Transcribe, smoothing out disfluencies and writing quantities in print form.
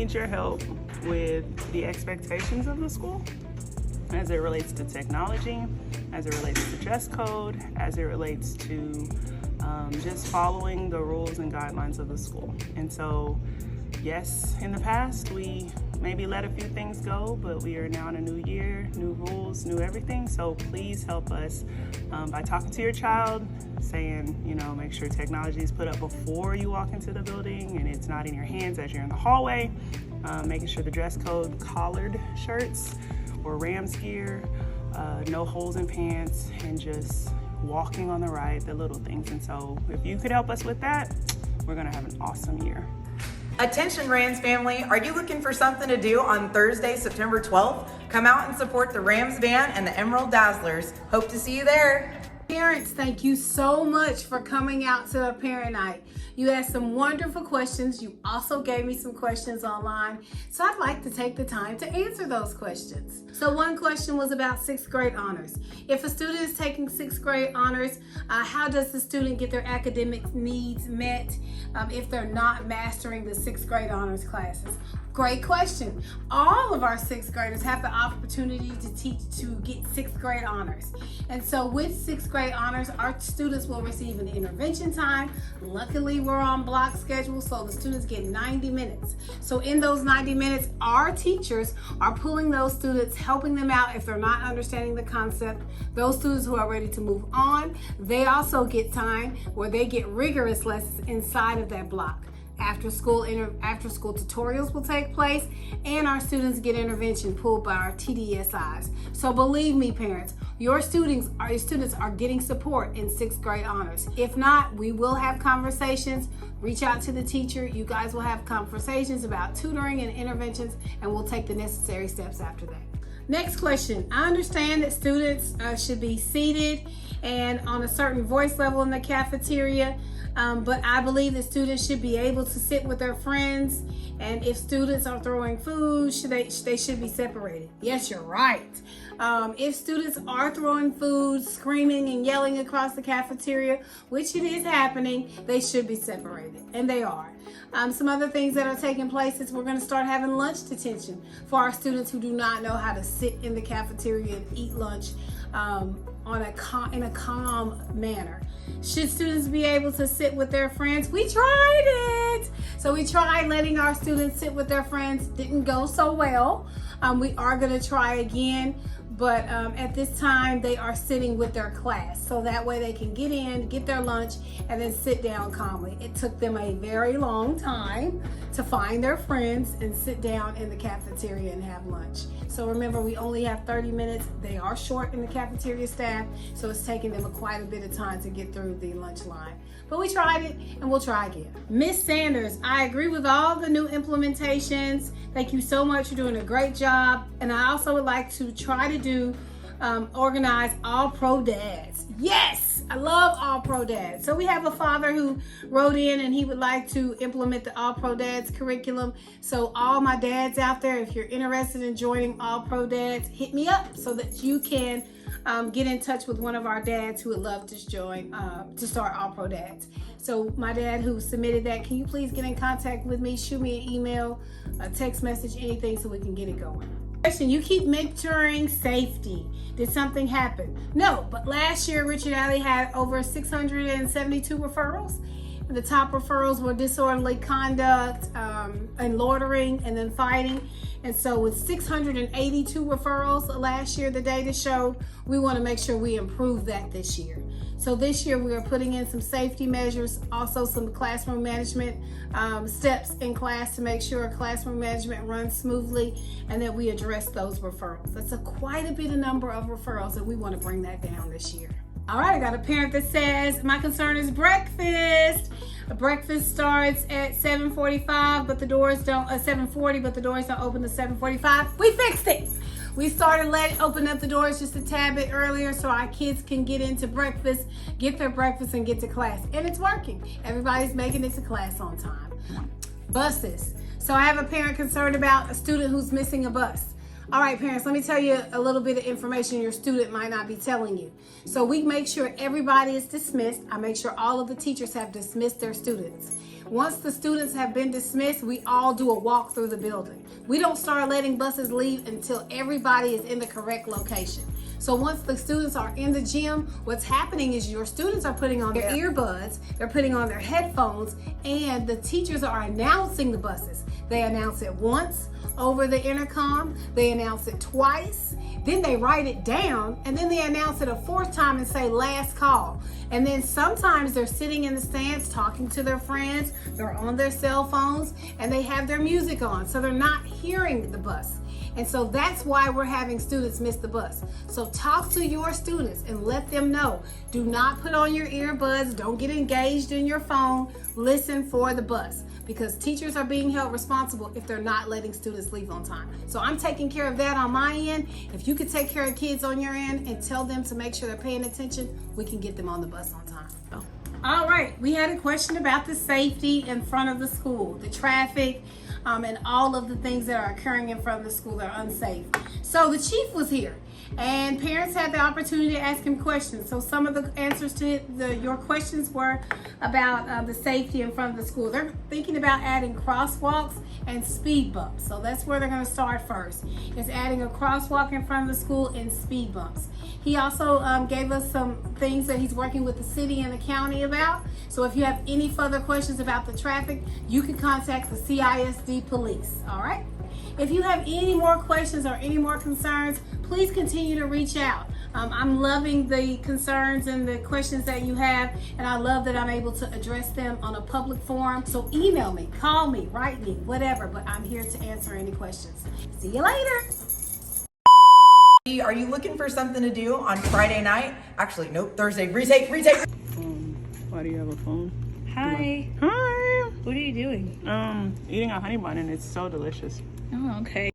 need your help with the expectations of the school as it relates to technology, as it relates to dress code, as it relates to just following the rules and guidelines of the school. And so, yes, in the past, we maybe let a few things go, but we are now in a new year, new rules, new everything. So please help us by talking to your child, saying, make sure technology is put up before you walk into the building and it's not in your hands as you're in the hallway. Making sure the dress code, collared shirts or Rams gear, no holes in pants, and just walking on the right, the little things. And so if you could help us with that, we're gonna have an awesome year. Attention Rams family, are you looking for something to do on Thursday, September 12th? Come out and support the Rams band and the Emerald Dazzlers. Hope to see you there. Parents, thank you so much for coming out to a parent night. You asked some wonderful questions. You also gave me some questions online. So I'd like to take the time to answer those questions. So one question was about 6th grade honors. If a student is taking 6th grade honors, how does the student get their academic needs met if they're not mastering the 6th grade honors classes? Great question. All of our 6th graders have the opportunity to get 6th grade honors. And so with 6th grade honors, our students will receive an intervention time. Luckily, we're on block schedule, so the students get 90 minutes. So in those 90 minutes, our teachers are pulling those students, helping them out if they're not understanding the concept. Those students who are ready to move on, they also get time where they get rigorous lessons inside of that block. After school tutorials will take place, and our students get intervention pulled by our TDSIs. So believe me, parents, your students are getting support in 6th grade honors. If not, we will have conversations. Reach out to the teacher. You guys will have conversations about tutoring and interventions, and we'll take the necessary steps after that. Next question. I understand that students should be seated and on a certain voice level in the cafeteria. But I believe that students should be able to sit with their friends, and if students are throwing food, they should be separated. Yes, you're right. If students are throwing food, screaming and yelling across the cafeteria, which it is happening, they should be separated, and they are. Some other things that are taking place is we're going to start having lunch detention for our students who do not know how to sit in the cafeteria and eat lunch in a calm manner. Should students be able to sit with their friends? We tried it. So we tried letting our students sit with their friends. Didn't go so well. We are going to try again. But at this time, they are sitting with their class. So that way they can get in, get their lunch, and then sit down calmly. It took them a very long time to find their friends and sit down in the cafeteria and have lunch. So remember, we only have 30 minutes. They are short in the cafeteria staff, so it's taking them quite a bit of time to get through the lunch line. But we tried it, and we'll try again. Miss Sanders, I agree with all the new implementations. Thank you so much. You're doing a great job. And I also would like to try to organize all pro dads. Yes, I love all pro dads. So we have a father who wrote in and he would like to implement the all pro dads curriculum. So all my dads out there, if you're interested in joining all pro dads, hit me up so that you can get in touch with one of our dads who would love to join to start all pro dads. So my dad who submitted that, can you please get in contact with me? Shoot me an email, a text message, anything so we can get it going. Question, you keep mentoring safety. Did something happen? No, but last year Richard Alley had over 672 referrals. The top referrals were disorderly conduct and loitering and then fighting. And so with 682 referrals last year, the data showed, we want to make sure we improve that this year. So this year we are putting in some safety measures, also some classroom management steps in class to make sure classroom management runs smoothly and that we address those referrals. That's quite a bit of number of referrals, and we want to bring that down this year. All right, I got a parent that says, my concern is breakfast. Breakfast starts at 7:45, but the doors don't, 7:40, but the doors don't open to 7:45. We fixed it. We started open up the doors just a tad bit earlier so our kids can get into breakfast, get their breakfast, and get to class. And it's working. Everybody's making it to class on time. Buses. So I have a parent concerned about a student who's missing a bus. All right, parents, let me tell you a little bit of information your student might not be telling you. So we make sure everybody is dismissed. I make sure all of the teachers have dismissed their students. Once the students have been dismissed, we all do a walk through the building. We don't start letting buses leave until everybody is in the correct location. So once the students are in the gym, what's happening is your students are putting on their earbuds, they're putting on their headphones, and the teachers are announcing the buses. They announce it once over the intercom, they announce it twice, then they write it down, and then they announce it a fourth time and say last call. And then sometimes they're sitting in the stands talking to their friends, they're on their cell phones, and they have their music on, so they're not hearing the bus. And so that's why we're having students miss the bus. So talk to your students and let them know. Do not put on your earbuds, don't get engaged in your phone, listen for the bus. Because teachers are being held responsible if they're not letting students leave on time. So I'm taking care of that on my end. If you could take care of kids on your end and tell them to make sure they're paying attention, we can get them on the bus on time. Oh. All right, we had a question about the safety in front of the school, the traffic, and all of the things that are occurring in front of the school that are unsafe. So the chief was here, and parents had the opportunity to ask him questions. So some of the answers to your questions were about the safety in front of the school. They're thinking about adding crosswalks and speed bumps. So that's where they're going to start first, is adding a crosswalk in front of the school and speed bumps. He also gave us some things that he's working with the city and the county about. So if you have any further questions about the traffic, you can contact the CISD police, all right? If you have any more questions or any more concerns, please continue to reach out. I'm loving the concerns and the questions that you have, and I love that I'm able to address them on a public forum. So email me, call me, write me, whatever, but I'm here to answer any questions. See you later. Are you looking for something to do on Friday night? Actually, nope, Thursday. Retake. Why do you have a phone? Hi. Hi. What are you doing? Eating a honey bun, and it's so delicious. Oh, okay.